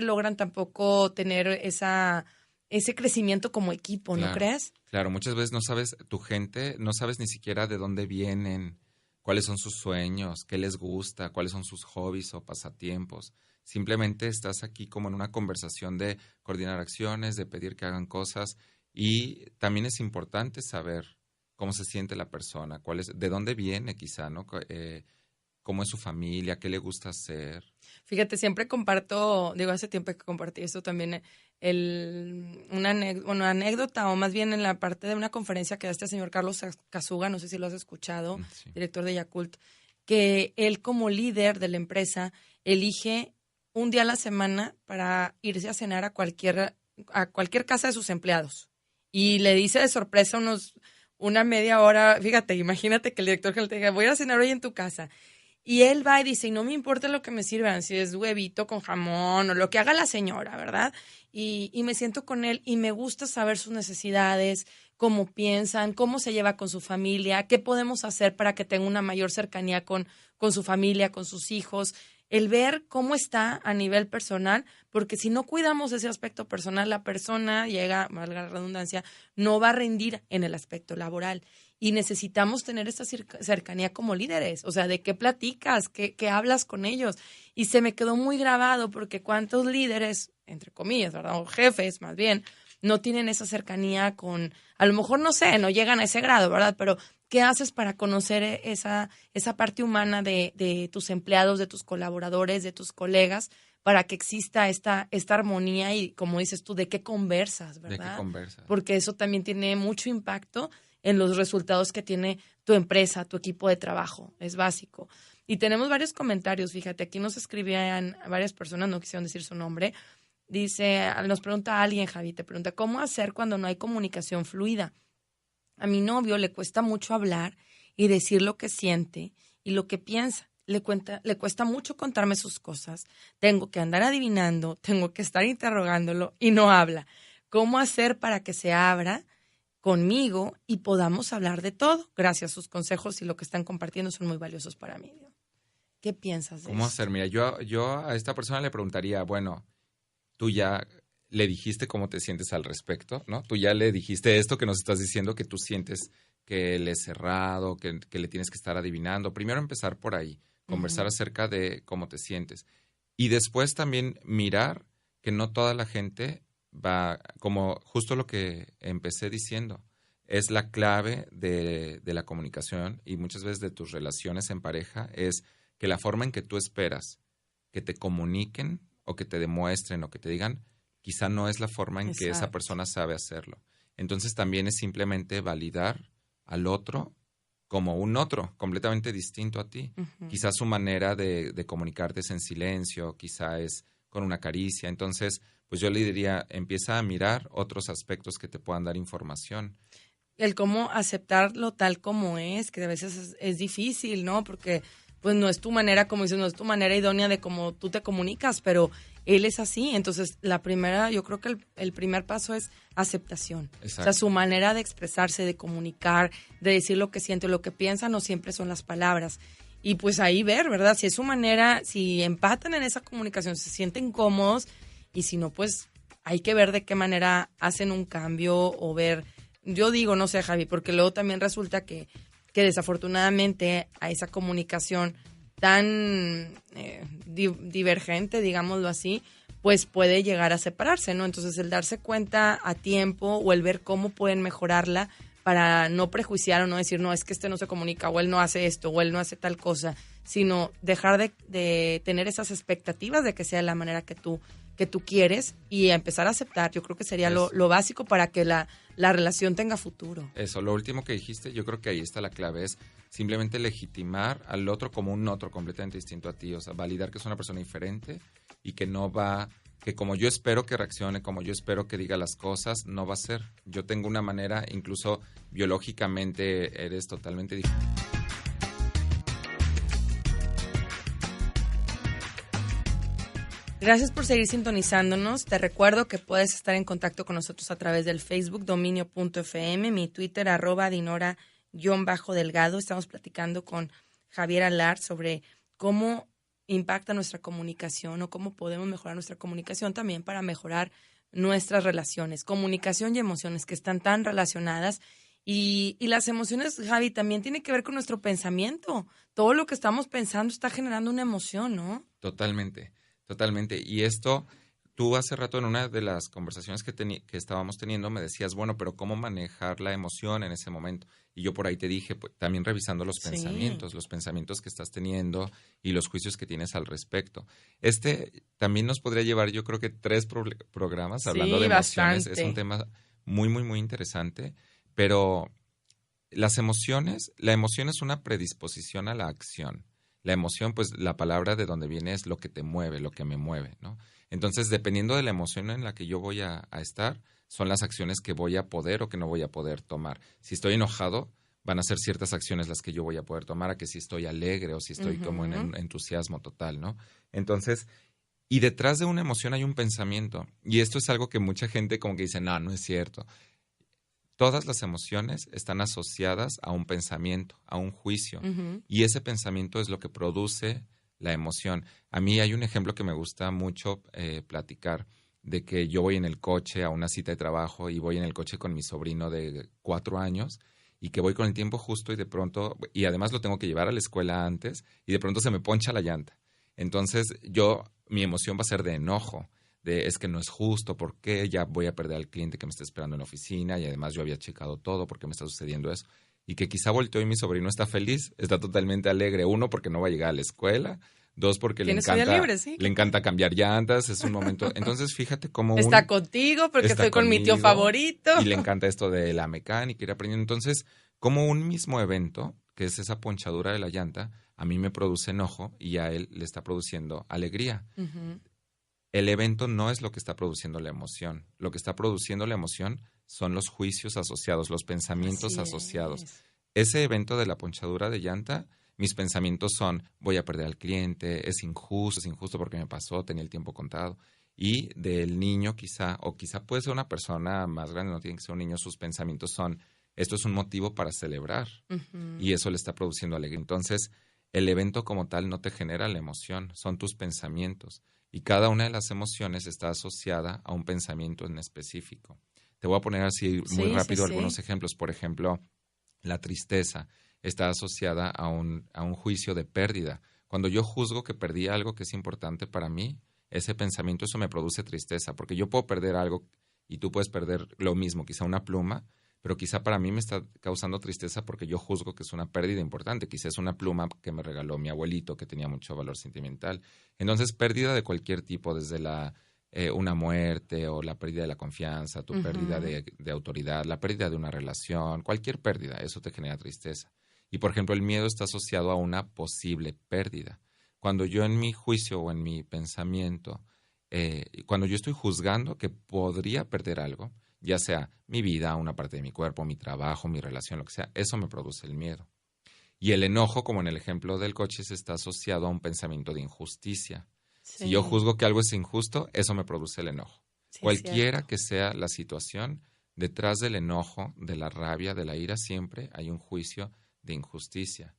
[SPEAKER 2] logran tampoco tener ese crecimiento como equipo, ¿no crees?
[SPEAKER 3] Claro, muchas veces no sabes, tu gente, no sabes ni siquiera de dónde vienen, cuáles son sus sueños, qué les gusta, cuáles son sus hobbies o pasatiempos. Simplemente estás aquí como en una conversación de coordinar acciones, de pedir que hagan cosas y también es importante saber cómo se siente la persona, de dónde viene quizá, ¿no? Cómo es su familia, qué le gusta hacer.
[SPEAKER 2] Fíjate, siempre comparto, digo, hace tiempo que compartí esto también, una anécdota, o más bien en la parte de una conferencia que da este señor Carlos Casuga, no sé si lo has escuchado,
[SPEAKER 3] Sí.
[SPEAKER 2] director de Yakult, que él como líder de la empresa elige un día a la semana para irse a cenar a cualquier casa de sus empleados. Y le dice de sorpresa una media hora, fíjate, imagínate que el director general te diga, voy a cenar hoy en tu casa. Y él va y dice, y no me importa lo que me sirvan, si es huevito con jamón o lo que haga la señora, ¿verdad? Y me siento con él y me gusta saber sus necesidades, cómo piensan, cómo se lleva con su familia, qué podemos hacer para que tenga una mayor cercanía con su familia, con sus hijos. El ver cómo está a nivel personal, porque si no cuidamos ese aspecto personal, la persona llega, valga la redundancia, no va a rendir en el aspecto laboral. Y necesitamos tener esta cercanía como líderes, o sea, de qué platicas, qué hablas con ellos. Y se me quedó muy grabado porque cuántos líderes, entre comillas, ¿verdad? O jefes, más bien, no tienen esa cercanía con, a lo mejor, no sé, no llegan a ese grado, ¿verdad? Pero ¿qué haces para conocer esa parte humana de tus empleados, de tus colaboradores, de tus colegas, para que exista esta armonía y, como dices tú, de qué conversas, ¿verdad?
[SPEAKER 3] ¿De qué conversas?
[SPEAKER 2] Porque eso también tiene mucho impacto en los resultados que tiene tu empresa, tu equipo de trabajo. Es básico. Y tenemos varios comentarios, fíjate, aquí nos escribían varias personas, no quisieron decir su nombre. Dice, nos pregunta alguien, Javi, te pregunta, ¿cómo hacer cuando no hay comunicación fluida? A mi novio le cuesta mucho hablar y decir lo que siente y lo que piensa. Le cuesta mucho contarme sus cosas. Tengo que andar adivinando, tengo que estar interrogándolo y no habla. ¿Cómo hacer para que se abra conmigo y podamos hablar de todo? Gracias, sus consejos y lo que están compartiendo son muy valiosos para mí. ¿Qué piensas de
[SPEAKER 3] ¿Cómo
[SPEAKER 2] esto?
[SPEAKER 3] hacer? Mira, yo a esta persona le preguntaría, bueno, tú ya le dijiste cómo te sientes al respecto, ¿no? Tú ya le dijiste esto que nos estás diciendo, que tú sientes que él es cerrado, que le tienes que estar adivinando. Primero empezar por ahí, conversar acerca de cómo te sientes. Y después también mirar que no toda la gente va, como justo lo que empecé diciendo, es la clave de la comunicación y muchas veces de tus relaciones en pareja, es que la forma en que tú esperas que te comuniquen o que te demuestren o que te digan, quizá no es la forma en que esa
[SPEAKER 2] Exacto.
[SPEAKER 3] persona sabe hacerlo. Entonces también es simplemente validar al otro como un otro, completamente distinto a ti. Quizá su manera de comunicarte es en silencio, quizá es con una caricia. Entonces, pues yo le diría, empieza a mirar otros aspectos que te puedan dar información.
[SPEAKER 2] El cómo aceptarlo tal como es, que a veces es difícil, ¿no? Porque pues no es tu manera, como dices, no es tu manera idónea de cómo tú te comunicas, pero él es así. Entonces, yo creo que el primer paso es aceptación.
[SPEAKER 3] Exacto.
[SPEAKER 2] O sea, su manera de expresarse, de comunicar, de decir lo que siente, lo que piensa, no siempre son las palabras. Y pues ahí ver, ¿verdad? Si es su manera, si empatan en esa comunicación, se sienten cómodos, y si no, pues hay que ver de qué manera hacen un cambio o ver. Yo digo, no sé, Javi, porque luego también resulta que desafortunadamente a esa comunicación tan divergente, digámoslo así, pues puede llegar a separarse, ¿no? Entonces el darse cuenta a tiempo o el ver cómo pueden mejorarla para no prejuiciar o no decir, no, es que este no se comunica o él no hace esto o él no hace tal cosa, sino dejar de tener esas expectativas de que sea la manera que tú quieres y empezar a aceptar. Yo creo que sería lo básico para que la relación tenga futuro.
[SPEAKER 3] Eso, lo último que dijiste, yo creo que ahí está la clave, es simplemente legitimar al otro como un otro completamente distinto a ti, o sea, validar que es una persona diferente y que no va, que como yo espero que reaccione, como yo espero que diga las cosas, no va a ser. Yo tengo una manera, incluso biológicamente eres totalmente diferente.
[SPEAKER 2] Gracias por seguir sintonizándonos. Te recuerdo que puedes estar en contacto con nosotros a través del Facebook dominio.fm, mi Twitter @dinora_delgado. Estamos platicando con Javier Alar sobre cómo impacta nuestra comunicación o cómo podemos mejorar nuestra comunicación también para mejorar nuestras relaciones. Comunicación y emociones que están tan relacionadas. Y las emociones, Javi, también tiene que ver con nuestro pensamiento. Todo lo que estamos pensando está generando una emoción, ¿no?
[SPEAKER 3] Totalmente. Totalmente. Y esto, tú hace rato en una de las conversaciones que estábamos teniendo me decías, bueno, pero ¿cómo manejar la emoción en ese momento? Y yo por ahí te dije, pues, también revisando los pensamientos que estás teniendo y los juicios que tienes al respecto. También nos podría llevar, yo creo que 3 programas hablando de emociones.
[SPEAKER 2] Bastante.
[SPEAKER 3] Es un tema muy, muy, muy interesante, pero la emoción es una predisposición a la acción. La emoción, pues la palabra de donde viene es lo que te mueve, lo que me mueve, ¿no? Entonces, dependiendo de la emoción en la que yo voy a estar, son las acciones que voy a poder o que no voy a poder tomar. Si estoy enojado, van a ser ciertas acciones las que yo voy a poder tomar a que si estoy alegre o si estoy como en entusiasmo total, ¿no? Entonces, y detrás de una emoción hay un pensamiento. Y esto es algo que mucha gente como que dice, no es cierto. Todas las emociones están asociadas a un pensamiento, a un juicio, y ese pensamiento es lo que produce la emoción. A mí hay un ejemplo que me gusta mucho platicar, de que yo voy en el coche a una cita de trabajo y voy en el coche con mi sobrino de 4 años y que voy con el tiempo justo y de pronto, y además lo tengo que llevar a la escuela antes y de pronto se me poncha la llanta. Entonces mi emoción va a ser de enojo. Es que no es justo, ¿por qué? Ya voy a perder al cliente que me está esperando en la oficina y además yo había checado todo, ¿por qué me está sucediendo eso? Y que quizá volteó y mi sobrino está feliz, está totalmente alegre. 1, porque no va a llegar a la escuela. 2, porque le encanta cambiar llantas, es un momento. Entonces, fíjate cómo
[SPEAKER 2] está contigo porque estoy con mi tío favorito.
[SPEAKER 3] Y le encanta esto de la mecánica, ir aprendiendo. Entonces, como un mismo evento, que es esa ponchadura de la llanta, a mí me produce enojo y a él le está produciendo alegría.
[SPEAKER 2] Ujú.
[SPEAKER 3] El evento no es lo que está produciendo la emoción. Lo que está produciendo la emoción son los juicios asociados, los pensamientos
[SPEAKER 2] Así
[SPEAKER 3] asociados.
[SPEAKER 2] es.
[SPEAKER 3] Ese evento de la ponchadura de llanta, mis pensamientos son, voy a perder al cliente, es injusto porque me pasó, tenía el tiempo contado. Y del niño quizá, o quizá puede ser una persona más grande, no tiene que ser un niño, sus pensamientos son, esto es un motivo para celebrar.
[SPEAKER 2] Ujú.
[SPEAKER 3] Y eso le está produciendo alegría. Entonces, el evento como tal no te genera la emoción, son tus pensamientos. Y cada una de las emociones está asociada a un pensamiento en específico. Te voy a poner así muy
[SPEAKER 2] Sí, sí,
[SPEAKER 3] rápido
[SPEAKER 2] sí.
[SPEAKER 3] algunos ejemplos. Por ejemplo, la tristeza está asociada a un juicio de pérdida. Cuando yo juzgo que perdí algo que es importante para mí, ese pensamiento, eso me produce tristeza, porque yo puedo perder algo y tú puedes perder lo mismo, quizá una pluma, pero quizá para mí me está causando tristeza porque yo juzgo que es una pérdida importante. Quizá es una pluma que me regaló mi abuelito que tenía mucho valor sentimental. Entonces, pérdida de cualquier tipo, desde una muerte o la pérdida de la confianza, tu pérdida
[SPEAKER 2] Ujú.
[SPEAKER 3] de autoridad, la pérdida de una relación, cualquier pérdida, eso te genera tristeza. Y por ejemplo, el miedo está asociado a una posible pérdida. Cuando yo en mi juicio o en mi pensamiento, cuando yo estoy juzgando que podría perder algo, ya sea mi vida, una parte de mi cuerpo, mi trabajo, mi relación, lo que sea, eso me produce el miedo. Y el enojo, como en el ejemplo del coche, se está asociado a un pensamiento de injusticia. Si yo
[SPEAKER 2] Sí,
[SPEAKER 3] juzgo que algo es injusto, eso me produce el enojo.
[SPEAKER 2] sí es
[SPEAKER 3] Cualquiera
[SPEAKER 2] cierto.
[SPEAKER 3] que sea la situación, detrás del enojo, de la rabia, de la ira, siempre hay un juicio de injusticia.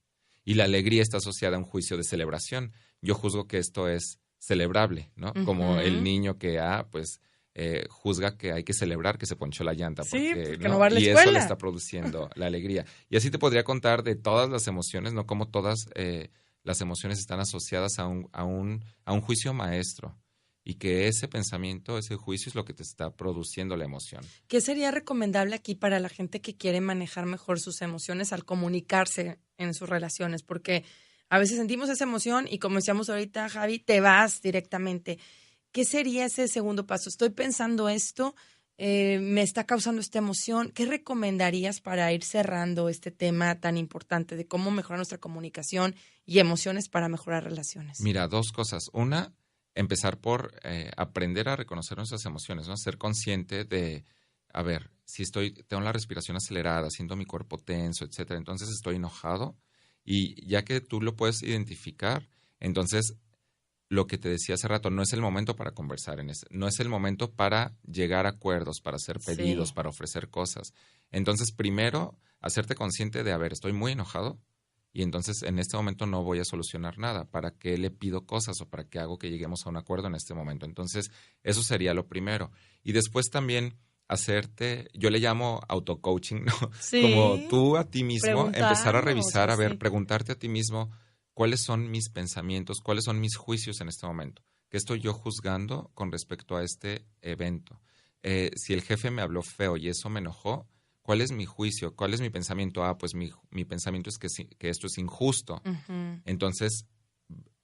[SPEAKER 3] Y la alegría está asociada a un juicio de celebración. Yo juzgo que esto es celebrable, ¿no? Como el
[SPEAKER 2] Ujú.
[SPEAKER 3] niño que, juzga que hay que celebrar que se ponchó la llanta,
[SPEAKER 2] Sí,
[SPEAKER 3] porque,
[SPEAKER 2] porque no
[SPEAKER 3] ¿no?
[SPEAKER 2] va a la
[SPEAKER 3] Y eso le
[SPEAKER 2] escuela.
[SPEAKER 3] está produciendo la alegría. Y así te podría contar de todas las emociones, ¿no? Como todas las emociones están asociadas a un juicio maestro. Y que ese pensamiento, ese juicio es lo que te está produciendo la emoción.
[SPEAKER 2] ¿Qué sería recomendable aquí para la gente que quiere manejar mejor sus emociones al comunicarse en sus relaciones? Porque a veces sentimos esa emoción y como decíamos ahorita, Javi, te vas directamente. ¿Qué sería ese segundo paso? Estoy pensando esto, me está causando esta emoción. ¿Qué recomendarías para ir cerrando este tema tan importante de cómo mejorar nuestra comunicación y emociones para mejorar relaciones?
[SPEAKER 3] Mira, dos cosas. Una, empezar por aprender a reconocer nuestras emociones, ¿no? Ser consciente de, a ver, si tengo la respiración acelerada, siento mi cuerpo tenso, etcétera, entonces estoy enojado y ya que tú lo puedes identificar, entonces lo que te decía hace rato, no es el momento para conversar no es el momento para llegar a acuerdos, para hacer pedidos,
[SPEAKER 2] Sí,
[SPEAKER 3] para ofrecer cosas. Entonces, primero, hacerte consciente de, a ver, estoy muy enojado y entonces en este momento no voy a solucionar nada. ¿Para qué le pido cosas o para qué hago que lleguemos a un acuerdo en este momento? Entonces, eso sería lo primero. Y después también yo le llamo auto-coaching, ¿no? Como
[SPEAKER 2] sí,
[SPEAKER 3] tú a ti mismo, empezar a
[SPEAKER 2] preguntarnos,
[SPEAKER 3] revisar, a ver,
[SPEAKER 2] así.
[SPEAKER 3] preguntarte a ti mismo, ¿cuáles son mis pensamientos? ¿Cuáles son mis juicios en este momento? ¿Qué estoy yo juzgando con respecto a este evento? Si el jefe me habló feo y eso me enojó, ¿cuál es mi juicio? ¿Cuál es mi pensamiento? Pues mi pensamiento es que esto es injusto.
[SPEAKER 2] Ujú,
[SPEAKER 3] Entonces,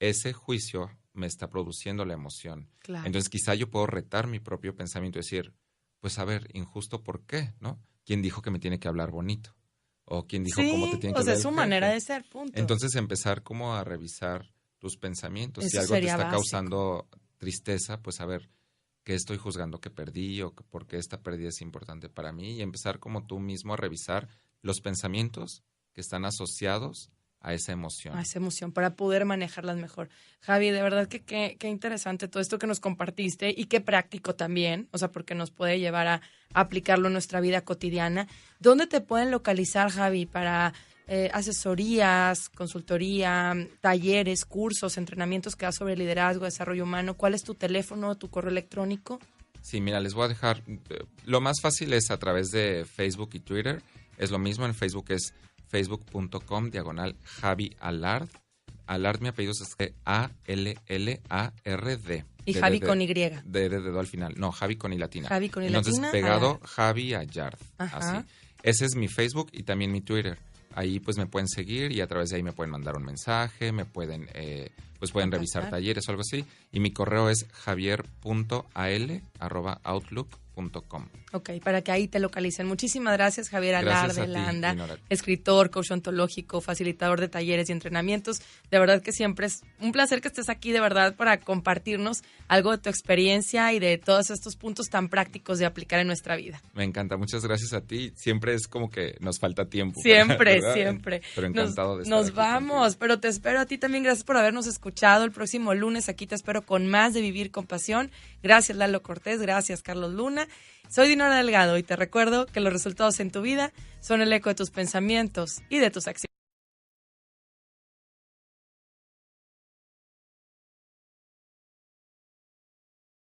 [SPEAKER 3] ese juicio me está produciendo la emoción.
[SPEAKER 2] claro.
[SPEAKER 3] Entonces, quizá yo puedo retar mi propio pensamiento y decir, pues a ver, injusto, ¿por qué? ¿No? ¿Quién dijo que me tiene que hablar bonito? ¿O quién dijo cómo te
[SPEAKER 2] Sí,
[SPEAKER 3] tiene que
[SPEAKER 2] o sea,
[SPEAKER 3] hablar
[SPEAKER 2] es
[SPEAKER 3] el
[SPEAKER 2] su manera
[SPEAKER 3] jefe?
[SPEAKER 2] de ser, punto.
[SPEAKER 3] Entonces empezar como a revisar tus pensamientos. Si
[SPEAKER 2] Eso
[SPEAKER 3] algo te
[SPEAKER 2] sería
[SPEAKER 3] está
[SPEAKER 2] básico.
[SPEAKER 3] causando tristeza, pues a ver qué estoy juzgando que perdí o por qué esta pérdida es importante para mí y empezar como tú mismo a revisar los pensamientos que están asociados a esa
[SPEAKER 2] A
[SPEAKER 3] emoción.
[SPEAKER 2] esa emoción para poder manejarlas mejor. Javi, de verdad que qué interesante todo esto que nos compartiste y qué práctico también, o sea, porque nos puede llevar a aplicarlo en nuestra vida cotidiana. ¿Dónde te pueden localizar, Javi, para asesorías, consultoría, talleres, cursos, entrenamientos que das sobre liderazgo, desarrollo humano? ¿Cuál es tu teléfono, tu correo electrónico?
[SPEAKER 3] Sí, mira, les voy a dejar, lo más fácil es a través de Facebook y Twitter. Es lo mismo, en Facebook es facebook.com/Javi Alard. Alard, mi apellido es Allard.
[SPEAKER 2] Y Javi con Y.
[SPEAKER 3] De dedo al final. No, Javi con I latina.
[SPEAKER 2] Javi con I
[SPEAKER 3] Entonces,
[SPEAKER 2] latina,
[SPEAKER 3] pegado
[SPEAKER 2] Alard.
[SPEAKER 3] Javi Allard. Así.
[SPEAKER 2] Ajá.
[SPEAKER 3] Ese es mi Facebook y también mi Twitter. Ahí pues me pueden seguir y a través de ahí me pueden mandar un mensaje, pueden revisar
[SPEAKER 2] Contactar.
[SPEAKER 3] talleres o algo así. Y mi correo es javier.al@outlook.com. lalacortez.com.
[SPEAKER 2] Ok, para que ahí te localicen. Muchísimas gracias, Javier
[SPEAKER 3] Gracias
[SPEAKER 2] Alarde
[SPEAKER 3] a ti,
[SPEAKER 2] Landa,
[SPEAKER 3] Dinora.
[SPEAKER 2] escritor, coach ontológico, facilitador de talleres y entrenamientos. De verdad que siempre es un placer que estés aquí, de verdad, para compartirnos algo de tu experiencia y de todos estos puntos tan prácticos de aplicar en nuestra vida.
[SPEAKER 3] Me encanta, muchas gracias a ti. Siempre es como que nos falta tiempo.
[SPEAKER 2] Siempre,
[SPEAKER 3] ¿verdad?
[SPEAKER 2] siempre.
[SPEAKER 3] Pero encantado de estar
[SPEAKER 2] Nos
[SPEAKER 3] aquí
[SPEAKER 2] vamos,
[SPEAKER 3] contigo.
[SPEAKER 2] pero te espero a ti también. Gracias por habernos escuchado. El próximo lunes aquí te espero con más de Vivir con Pasión. Gracias, Lalo Cortés. Gracias, Carlos Luna. Soy Dinora Delgado y te recuerdo que los resultados en tu vida son el eco de tus pensamientos y de tus acciones.